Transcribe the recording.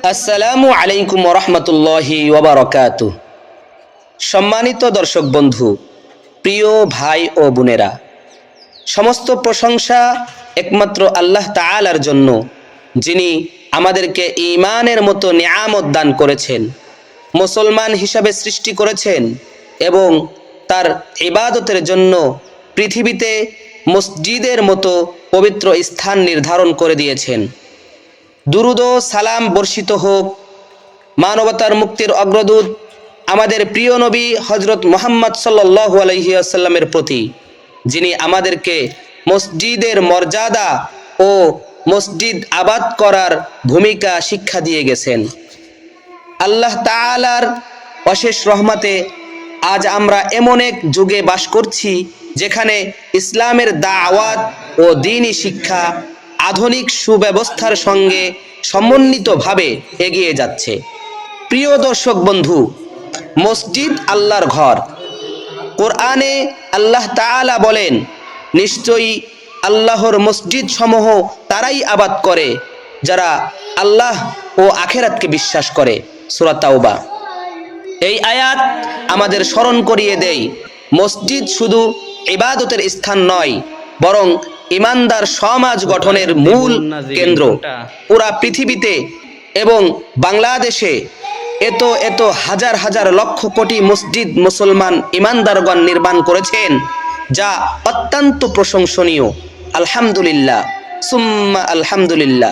আসসালামু আলাইকুম রহমতুল্লাহি ওয়াবারাকাতুহু। সম্মানিত দর্শক বন্ধু, প্রিয় ভাই ও বোনেরা, সমস্ত প্রশংসা একমাত্র আল্লাহ তাআলার জন্য, যিনি আমাদেরকে ঈমানের মতো নিয়ামত দান করেছেন, মুসলমান হিসাবে সৃষ্টি করেছেন এবং তার ইবাদতের জন্য পৃথিবীতে মসজিদের মতো পবিত্র স্থান নির্ধারণ করে দিয়েছেন। দুরুদ ও সালাম বর্ষিত হোক মানবতার মুক্তির অগ্রদূত আমাদের প্রিয় নবী হযরত মুহাম্মদ সাল্লাল্লাহু আলাইহি ওয়াসাল্লামের প্রতি, যিনি আমাদেরকে মসজিদের মর্যাদা ও মসজিদ আবাদ করার ভূমিকা শিক্ষা দিয়ে গেছেন। আল্লাহ তাআলার অশেষ রহমতে আজ আমরা এমন এক যুগে বাস করছি যেখানে ইসলামের দাওয়াত ও দ্বীনি শিক্ষা আধুনিক সুব্যবস্থার সঙ্গে সমন্বিতভাবে এগিয়ে যাচ্ছে। প্রিয় দর্শক বন্ধু, মসজিদ আল্লাহর ঘর। কোরআনে আল্লাহ তাআলা বলেন, নিশ্চয়ই আল্লাহর মসজিদ সমূহ তারাই আবাদ করে যারা আল্লাহ ও আখিরাতকে বিশ্বাস করে। সূরা তাওবা। এই আয়াত আমাদের স্মরণ করিয়ে দেয়, মসজিদ শুধু ইবাদতের স্থান নয়, বরং ইমানদার সমাজ গঠনের মূল কেন্দ্র। পুরা পৃথিবীতে এবং বাংলাদেশে এত হাজার হাজার লক্ষ কোটি মসজিদ মুসলমান ইমানদারগণ নির্মাণ করেছেন, যা অত্যন্ত প্রশংসনীয়। আলহামদুলিল্লাহ, সুম্মা আলহামদুলিল্লাহ।